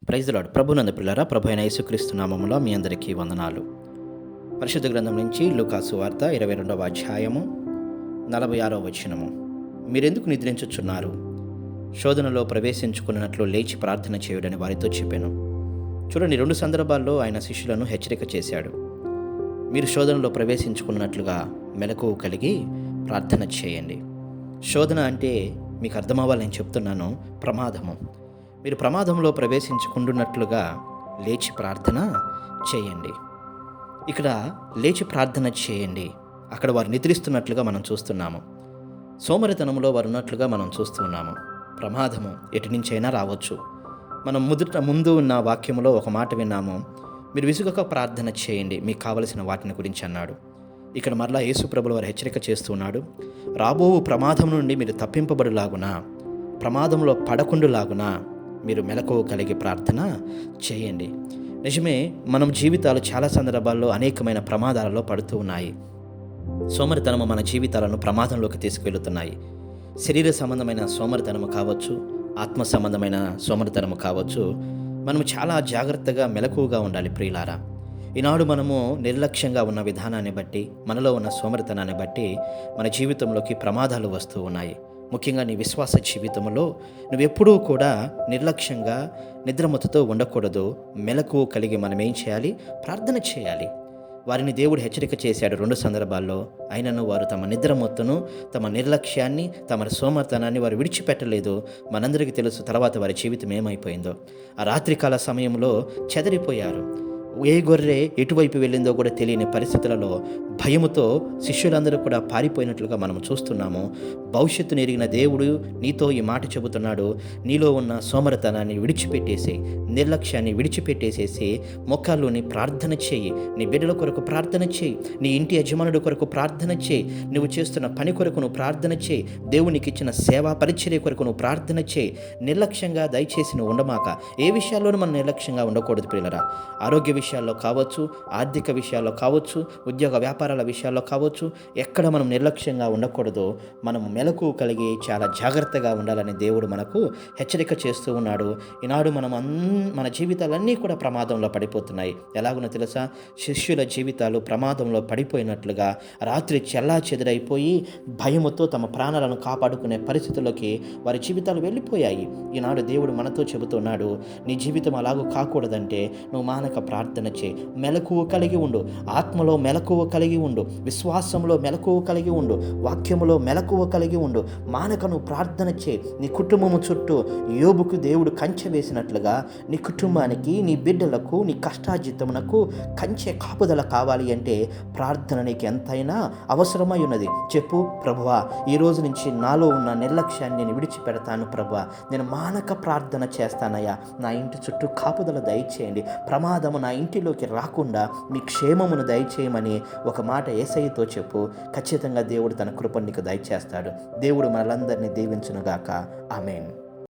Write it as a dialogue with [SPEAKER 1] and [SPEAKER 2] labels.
[SPEAKER 1] Praise the lord. ప్రభునందు ప్రియులారా, ప్రభు అయిన యేసుక్రీస్తు నామములో మీ అందరికీ వందనాలు. పరిశుద్ధ గ్రంథం నుంచి లూకాసు వార్త 22వ అధ్యాయము 46వ వచనము. మీరెందుకు నిద్రించుచున్నారు? శోధనలో ప్రవేశించుకున్నట్లు లేచి ప్రార్థన చేయుడని వారితో చెప్పాను. చూడండి, 2 సందర్భాల్లో ఆయన శిష్యులను హెచ్చరిక చేశాడు. మీరు శోధనలో ప్రవేశించుకున్నట్లుగా మెలకువ కలిగి ప్రార్థన చేయండి. శోధన అంటే మీకు అర్థమవ్వాలి, నేను చెప్తున్నాను, ప్రమాదము. మీరు ప్రమాదంలో ప్రవేశించుకుంటున్నట్లుగా లేచి ప్రార్థన చేయండి. ఇక్కడ లేచి ప్రార్థన చేయండి, అక్కడ వారు నిద్రిస్తున్నట్లుగా మనం చూస్తున్నాము. సోమరితనంలో వారు ఉన్నట్లుగా మనం చూస్తున్నాము. ప్రమాదము ఎటు నుంచైనా రావచ్చు. మనం ముందు ఉన్న వాక్యములో ఒక మాట విన్నాము, మీరు విసుగక ప్రార్థన చేయండి, మీకు కావలసిన వాటిని గురించి అన్నాడు. ఇక్కడ మరలా యేసు ప్రభువు వారు హెచ్చరిక చేస్తున్నాడు. రాబో ప్రమాదం నుండి మీరు తప్పింపబడులాగున, ప్రమాదంలో పడకుండులాగున మీరు మెలకువ కలిగి ప్రార్థన చేయండి. నిజమే, మనం జీవితాలు చాలా సందర్భాల్లో అనేకమైన ప్రమాదాలలో పడుతూ ఉన్నాయి. సోమరితనము మన జీవితాలను ప్రమాదంలోకి తీసుకువెళుతున్నాయి. శరీర సంబంధమైన సోమరితనము కావచ్చు, ఆత్మ సంబంధమైన సోమరితనము కావచ్చు. మనము చాలా జాగ్రత్తగా మెలకువగా ఉండాలి ప్రియులారా. ఈనాడు మనము నిర్లక్ష్యంగా ఉన్న విధానాన్ని బట్టి, మనలో ఉన్న సోమరితనాన్ని బట్టి మన జీవితంలోకి ప్రమాదాలు వస్తూ ఉన్నాయి. ముఖ్యంగా నీ విశ్వాస జీవితంలో నువ్వెప్పుడూ కూడా నిర్లక్ష్యంగా నిద్రమత్తుతో ఉండకూడదు. మెలకువ కలిగి మనం ఏం చేయాలి? ప్రార్థన చేయాలి. వారిని దేవుడు హెచ్చరిక చేశాడు 2 సందర్భాల్లో. అయినను వారు తమ నిద్రమత్తును, తమ నిర్లక్ష్యాన్ని, తమ సోమర్తనాన్ని వారు విడిచిపెట్టలేదు. మనందరికీ తెలుసు తర్వాత వారి జీవితం ఏమైపోయిందో. ఆ రాత్రికాల సమయంలో చెదరిపోయారు. ఏ గొర్రె ఎటువైపు వెళ్ళిందో కూడా తెలియని పరిస్థితులలో భయముతో శిష్యులందరూ కూడా పారిపోయినట్లుగా మనం చూస్తున్నాము. భవిష్యత్తును ఎరిగిన దేవుడు నీతో ఈ మాట చెబుతున్నాడు. నీలో ఉన్న సోమరతనాన్ని విడిచిపెట్టేసి, నిర్లక్ష్యాన్ని విడిచిపెట్టేసేసి మోకాల్లోని ప్రార్థన చేయి. నీ బిడ్డల కొరకు ప్రార్థన చేయి. నీ ఇంటి యజమానుడి కొరకు ప్రార్థన చేయి. నువ్వు చేస్తున్న పని కొరకు నువ్వు ప్రార్థన చేయి. దేవునికి ఇచ్చిన సేవా పరిచర్య కొరకు నువ్వు ప్రార్థన చేయి. నిర్లక్ష్యంగా దయచేసి నువ్వు ఉండమాక. ఏ విషయాల్లోనూ మనం నిర్లక్ష్యంగా ఉండకూడదు ప్రియులరా. ఆరోగ్య విషయాల్లో కావచ్చు, ఆర్థిక విషయాల్లో కావచ్చు, ఉద్యోగ వ్యాపారాల విషయాల్లో కావచ్చు, ఎక్కడ మనం నిర్లక్ష్యంగా ఉండకూడదు. మనం మెలకు కలిగి చాలా జాగ్రత్తగా ఉండాలని దేవుడు మనకు హెచ్చరిక చేస్తూ ఉన్నాడు. ఈనాడు మన జీవితాలన్నీ కూడా ప్రమాదంలో పడిపోతున్నాయి. ఎలాగునో తెలుసా? శిష్యుల జీవితాలు ప్రమాదంలో పడిపోయినట్లుగా రాత్రి చెల్లా చెదరైపోయి భయముతో తమ ప్రాణాలను కాపాడుకునే పరిస్థితుల్లోకి వారి జీవితాలు వెళ్ళిపోయాయి. ఈనాడు దేవుడు మనతో చెబుతున్నాడు, నీ జీవితం అలాగూ కాకూడదంటే నువ్వు మానక ప్రార్థన చేయి. మెలకువ కలిగి ఉండు. ఆత్మలో మెలకువ కలిగి ఉండు. విశ్వాసంలో మెలకువ కలిగి ఉండు. వాక్యములో మెలకువ కలిగి ఉండు. మానక నువ్వు ప్రార్థన చేయి. నీ కుటుంబము చుట్టూ యోబుకు దేవుడు కంచె వేసినట్లుగా నీ కుటుంబానికి, నీ బిడ్డలకు, నీ కష్టార్జితమునకు కంచె కాపుదల కావాలి అంటే ప్రార్థన నీకు ఎంతైనా అవసరమై ఉన్నది. చెప్పు, ప్రభువా, ఈ రోజు నుంచి నాలో ఉన్న నిర్లక్ష్యాన్ని నేను విడిచిపెడతాను ప్రభువా. నేను మానక ప్రార్థన చేస్తానయ్యా. నా ఇంటి చుట్టూ కాపుదల దయచేయండి. ప్రమాదము నా ఇంటిలోకి రాకుండా మీ క్షేమమును దయచేయమని ఒక మాట యేసయ్యతో చెప్పు. ఖచ్చితంగా దేవుడు తన కృపను నీకు దయచేస్తాడు. దేవుడు మనలందరినీ దీవించునుగాక. ఆమేన్.